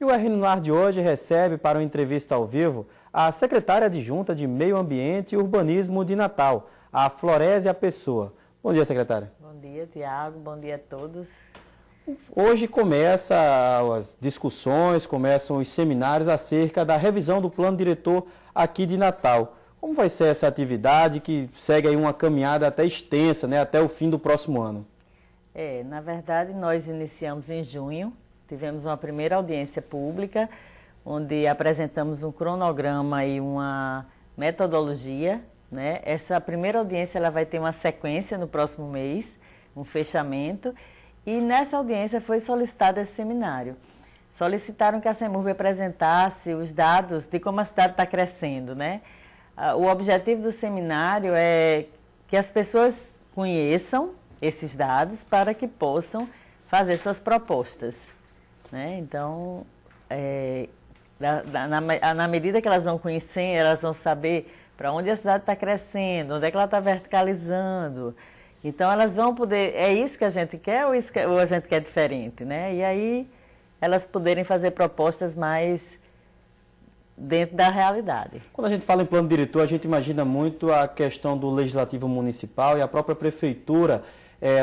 E o RN no Ar de hoje recebe para uma entrevista ao vivo a secretária adjunta de Meio Ambiente e Urbanismo de Natal, a Florésia Pessoa. Bom dia, secretária. Bom dia, Tiago. Bom dia a todos. Hoje começam as discussões, começam os seminários acerca da revisão do plano diretor aqui de Natal. Como vai ser essa atividade que segue aí uma caminhada até extensa, né, até o fim do próximo ano? Na verdade, nós iniciamos em junho, tivemos uma primeira audiência pública, onde apresentamos um cronograma e uma metodologia, né? Essa primeira audiência ela vai ter uma sequência no próximo mês, um fechamento, e nessa audiência foi solicitado esse seminário. Solicitaram que a CEMURB apresentasse os dados de como a cidade está crescendo, né? O objetivo do seminário é que as pessoas conheçam esses dados para que possam fazer suas propostas, né? Então, na medida que elas vão conhecer, elas vão saber para onde a cidade está crescendo, onde é que ela está verticalizando. Então, elas vão poder, é isso que a gente quer ou a gente quer diferente, né? E aí, elas poderem fazer propostas mais dentro da realidade. Quando a gente fala em plano diretor, a gente imagina muito a questão do legislativo municipal e a própria prefeitura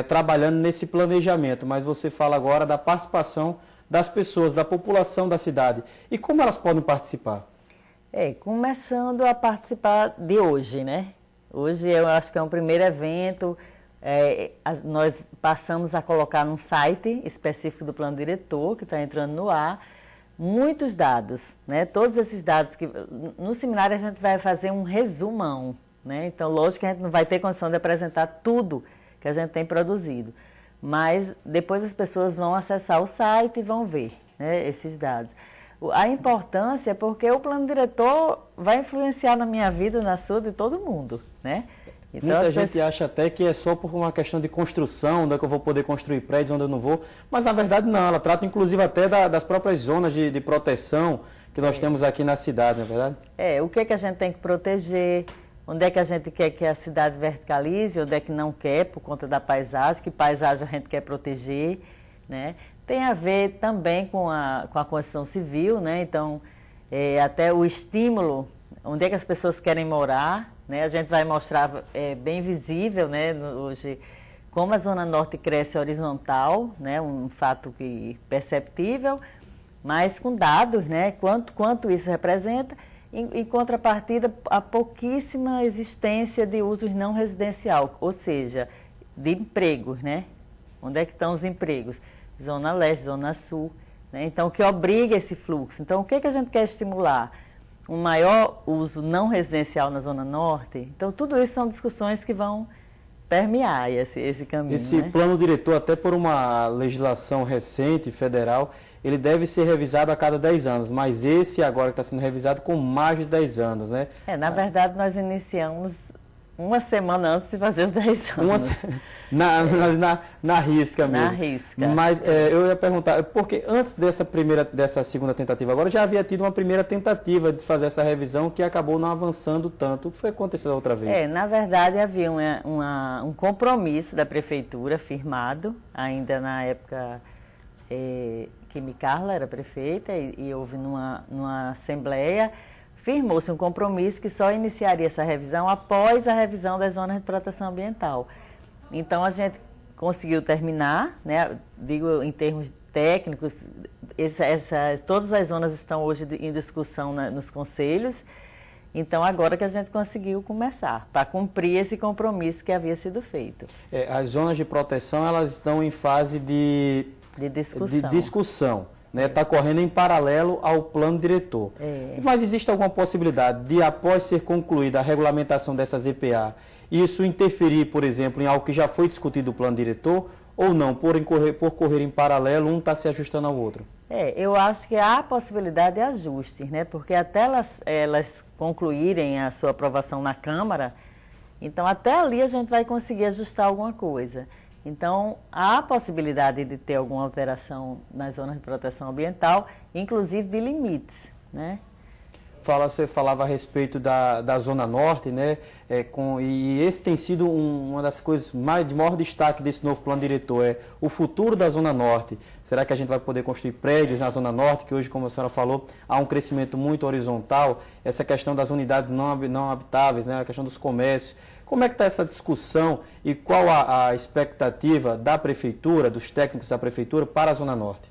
trabalhando nesse planejamento, mas você fala agora da participação das pessoas, da população da cidade. E como elas podem participar? Começando a participar de hoje, né? Hoje eu acho que é um primeiro evento, nós passamos a colocar num site específico do plano diretor, que está entrando no ar, muitos dados, né? Todos esses dados que no seminário a gente vai fazer um resumão, né? Então, lógico que a gente não vai ter condição de apresentar tudo que a gente tem produzido, mas depois as pessoas vão acessar o site e vão ver, né, esses dados. A importância é porque o plano diretor vai influenciar na minha vida, na sua, de todo mundo, né? Então, muita gente acha até que é só por uma questão de construção, onde é que eu vou poder construir prédios, onde eu não vou, mas na verdade não, ela trata inclusive até das próprias zonas de proteção que nós temos aqui na cidade, não é verdade? O que é que a gente tem que proteger, onde é que a gente quer que a cidade verticalize, onde é que não quer, por conta da paisagem, que paisagem a gente quer proteger, né? Tem a ver também com a construção civil, né? Então, até o estímulo, onde é que as pessoas querem morar, né? A gente vai mostrar bem visível, né, hoje, como a Zona Norte cresce horizontal, né? Um fato perceptível, mas com dados, né? Quanto isso representa. Em contrapartida, a pouquíssima existência de usos não residencial, ou seja, de empregos, né? Onde é que estão os empregos? Zona Leste, Zona Sul, né? Então, o que obriga esse fluxo? Então, o que a gente quer estimular? Um maior uso não residencial na Zona Norte? Então, tudo isso são discussões que vão permear esse caminho. Esse né? plano diretor, até por uma legislação recente, federal, ele deve ser revisado a cada 10 anos, mas esse agora está sendo revisado com mais de 10 anos, né? Na verdade, nós iniciamos uma semana antes de fazer os 10 anos. Na risca mesmo. Na risca. Mas eu ia perguntar, porque antes dessa segunda tentativa agora, já havia tido uma primeira tentativa de fazer essa revisão que acabou não avançando tanto. O que foi acontecendo outra vez? Na verdade, havia um compromisso da prefeitura firmado, ainda na época que Carla era prefeita e houve numa assembleia, firmou-se um compromisso que só iniciaria essa revisão após a revisão das zonas de proteção ambiental. Então, a gente conseguiu terminar, né? Digo, em termos técnicos, todas as zonas estão hoje em discussão nos conselhos. Então, agora que a gente conseguiu começar, para cumprir esse compromisso que havia sido feito. As zonas de proteção, elas estão em fase de discussão. Está correndo em paralelo ao plano diretor. Mas existe alguma possibilidade de, após ser concluída a regulamentação dessas EPA, isso interferir, por exemplo, em algo que já foi discutido no plano diretor, ou não, por correr em paralelo, um está se ajustando ao outro? Eu acho que há possibilidade de ajustes, né? Porque até elas concluírem a sua aprovação na Câmara, então até ali a gente vai conseguir ajustar alguma coisa. Então, há a possibilidade de ter alguma alteração nas zonas de proteção ambiental, inclusive de limites, né? Você falava a respeito da Zona Norte, né? E esse tem sido uma das coisas de maior destaque desse novo plano diretor, o futuro da Zona Norte. Será que a gente vai poder construir prédios na Zona Norte, que hoje, como a senhora falou, há um crescimento muito horizontal, essa questão das unidades não habitáveis, né, a questão dos comércios. Como é que está essa discussão e qual a expectativa da Prefeitura, dos técnicos da Prefeitura, para a Zona Norte?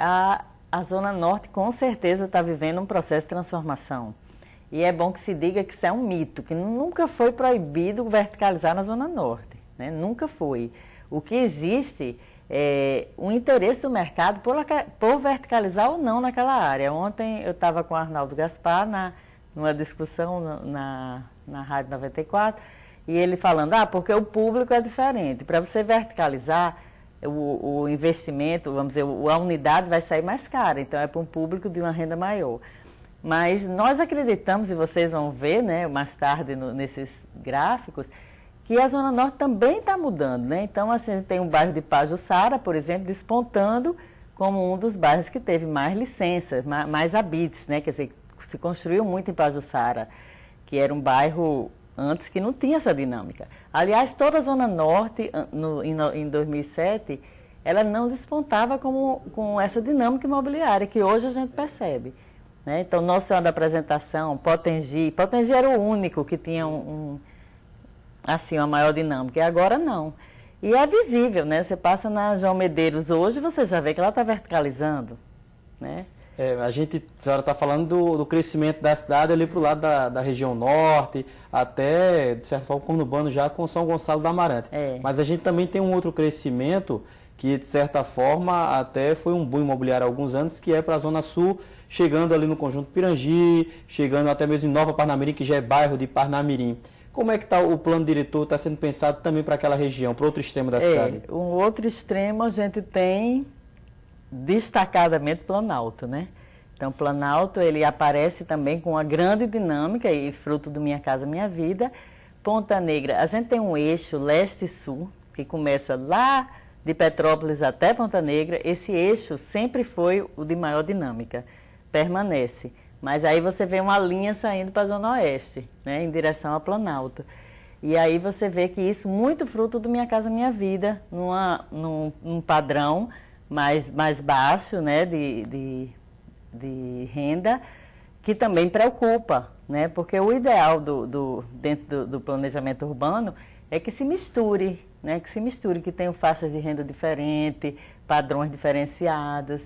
A Zona Norte com certeza está vivendo um processo de transformação. E é bom que se diga que isso é um mito, que nunca foi proibido verticalizar na Zona Norte, né? Nunca foi. O que existe é um interesse do mercado por verticalizar ou não naquela área. Ontem eu estava com o Arnaldo Gaspar numa discussão na Rádio 94, e ele falando, porque o público é diferente. Para você verticalizar, o investimento, vamos dizer, a unidade vai sair mais cara, então é para um público de uma renda maior. Mas nós acreditamos, e vocês vão ver, né, mais tarde nesses gráficos, que a Zona Norte também está mudando, né? Então, assim, tem um bairro de Pajuçara, por exemplo, despontando como um dos bairros que teve mais licenças, mais habites, né? Quer dizer, se construiu muito em Pajuçara, que era um bairro antes que não tinha essa dinâmica. Aliás, toda a Zona Norte, em 2007, ela não despontava com essa dinâmica imobiliária, que hoje a gente percebe. Né? Então, Nossa Senhora da Apresentação, Potengi era o único que tinha assim, uma maior dinâmica, e agora não. E é visível, né? Você passa na João Medeiros hoje, você já vê que ela está verticalizando, né? A senhora está falando do crescimento da cidade ali para o lado da região norte, até, de certa forma, conurbano já com São Gonçalo da Amarante. Mas a gente também tem um outro crescimento que, de certa forma, até foi um boom imobiliário há alguns anos, que é para a Zona Sul, chegando ali no Conjunto Pirangi, chegando até mesmo em Nova Parnamirim, que já é bairro de Parnamirim. Como é que está o plano diretor, está sendo pensado também para aquela região, para outro extremo da cidade? Um outro extremo a gente tem destacadamente Planalto, né? Então, Planalto, ele aparece também com uma grande dinâmica, e fruto do Minha Casa Minha Vida. Ponta Negra, a gente tem um eixo leste e sul, que começa lá de Petrópolis até Ponta Negra. Esse eixo sempre foi o de maior dinâmica, permanece. Mas aí você vê uma linha saindo para a Zona Oeste, né, em direção a Planalto. E aí você vê que isso muito fruto do Minha Casa Minha Vida, num padrão mais baixo, né, de renda, que também preocupa, né, porque o ideal dentro do planejamento urbano é que se misture, né, que tenham faixas de renda diferentes, padrões diferenciados.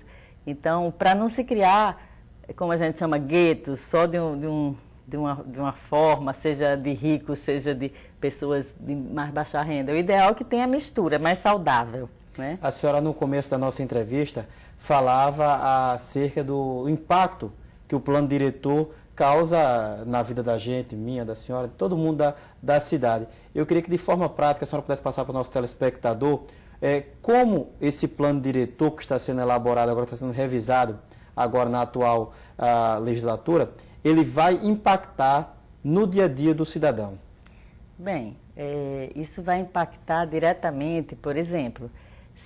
Então, para não se criar, como a gente chama, guetos, só de uma forma, seja de ricos, seja de pessoas de mais baixa renda. O ideal é que tenha mistura, mais saudável, né? A senhora, no começo da nossa entrevista, falava acerca do impacto que o plano diretor causa na vida da gente, minha, da senhora, de todo mundo da cidade. Eu queria que, de forma prática, a senhora pudesse passar para o nosso telespectador como esse plano diretor que está sendo elaborado, agora está sendo revisado, agora na atual legislatura, ele vai impactar no dia a dia do cidadão. Bem, isso vai impactar diretamente, por exemplo,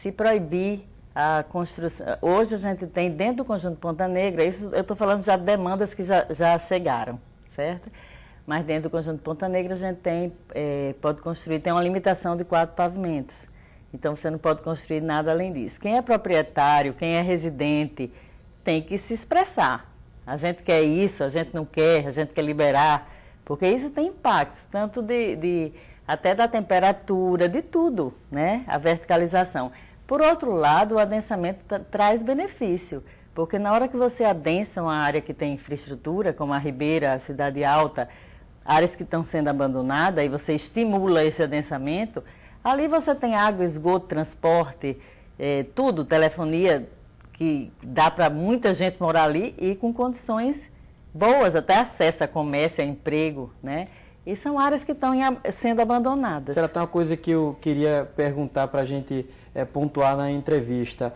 se proibir a construção. Hoje a gente tem dentro do Conjunto Ponta Negra, isso eu estou falando já de demandas que já chegaram, certo? Mas dentro do Conjunto Ponta Negra a gente pode construir, tem uma limitação de 4 pavimentos. Então você não pode construir nada além disso. Quem é proprietário, quem é residente, tem que se expressar. A gente quer isso, a gente não quer, a gente quer liberar, porque isso tem impactos, tanto até da temperatura, de tudo, né? A verticalização. Por outro lado, o adensamento traz benefício, porque na hora que você adensa uma área que tem infraestrutura, como a Ribeira, a Cidade Alta, áreas que estão sendo abandonadas, e você estimula esse adensamento, ali você tem água, esgoto, transporte, tudo, telefonia, que dá para muita gente morar ali e com condições boas, até acesso a comércio, a emprego, né? E são áreas que estão sendo abandonadas. Será tem uma coisa que eu queria perguntar para a gente pontuar na entrevista.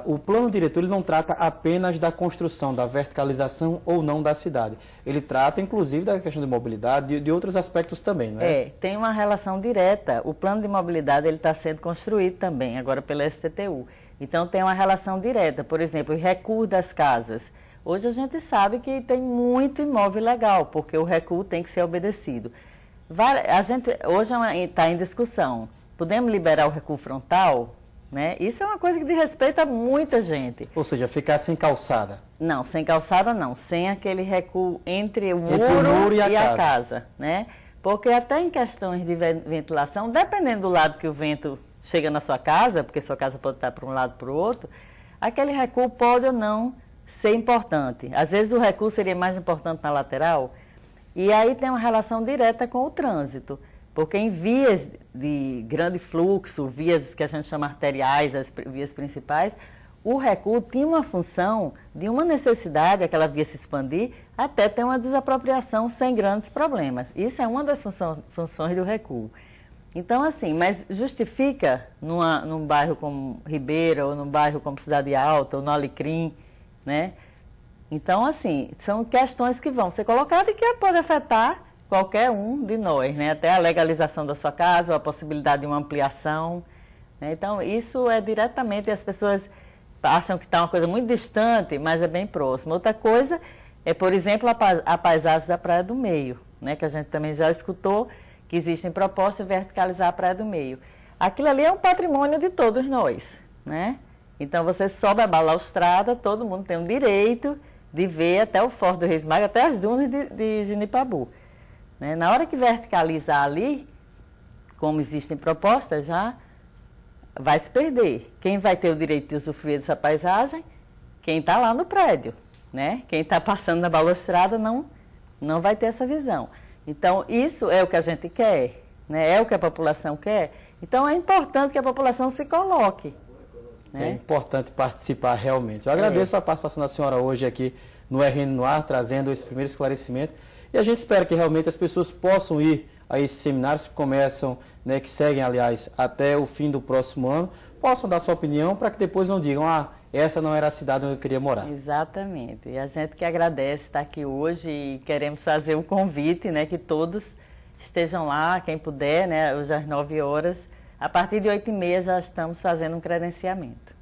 O plano diretor ele não trata apenas da construção, da verticalização ou não da cidade. Ele trata, inclusive, da questão de mobilidade, de outros aspectos também, não é? Tem uma relação direta. O plano de mobilidade está sendo construído também, agora pela STTU. Então, tem uma relação direta. Por exemplo, o recuo das casas. Hoje a gente sabe que tem muito imóvel ilegal, porque o recuo tem que ser obedecido. A gente hoje está em discussão. Podemos liberar o recuo frontal? Né? Isso é uma coisa que diz respeito a muita gente. Ou seja, ficar sem calçada. Não, sem calçada não. Sem aquele recuo entre o muro e a casa. Né? Porque até em questões de ventilação, dependendo do lado que o vento chega na sua casa, porque sua casa pode estar para um lado ou para o outro, aquele recuo pode ou não ser importante. Às vezes o recuo seria mais importante na lateral, e aí tem uma relação direta com o trânsito. Porque em vias de grande fluxo, vias que a gente chama arteriais, as vias principais, o recuo tinha uma função de uma necessidade, aquela via se expandir, até ter uma desapropriação sem grandes problemas. Isso é uma das funções do recuo. Então, assim, mas justifica num bairro como Ribeira, ou num bairro como Cidade Alta, ou no Alecrim, né? Então, assim, são questões que vão ser colocadas e que podem afetar qualquer um de nós, né? Até a legalização da sua casa, ou a possibilidade de uma ampliação. Né? Então, isso é diretamente, as pessoas acham que está uma coisa muito distante, mas é bem próximo. Outra coisa é, por exemplo, a paisagem da Praia do Meio, né? Que a gente também já escutou, que existem propostas de verticalizar a Praia do Meio. Aquilo ali é um patrimônio de todos nós, né? Então, você sobe a balaustrada, todo mundo tem o direito de ver até o Forte do Reis Magos, até as dunas de Genipabu. Né? Na hora que verticalizar ali, como existem propostas já, vai se perder. Quem vai ter o direito de usufruir dessa paisagem? Quem está lá no prédio. Né? Quem está passando na balaustrada não vai ter essa visão. Então, isso é o que a gente quer, né? É o que a população quer. Então, é importante que a população se coloque. Né? É importante participar realmente. Eu agradeço a participação da senhora hoje aqui no RN no Ar, trazendo esse primeiro esclarecimento. E a gente espera que realmente as pessoas possam ir a esses seminários que começam, né, que seguem, aliás, até o fim do próximo ano, possam dar sua opinião para que depois não digam, essa não era a cidade onde eu queria morar. Exatamente. E a gente que agradece estar aqui hoje e queremos fazer um convite, né, que todos estejam lá, quem puder, né, hoje às 9 horas. A partir de 8h30 já estamos fazendo um credenciamento.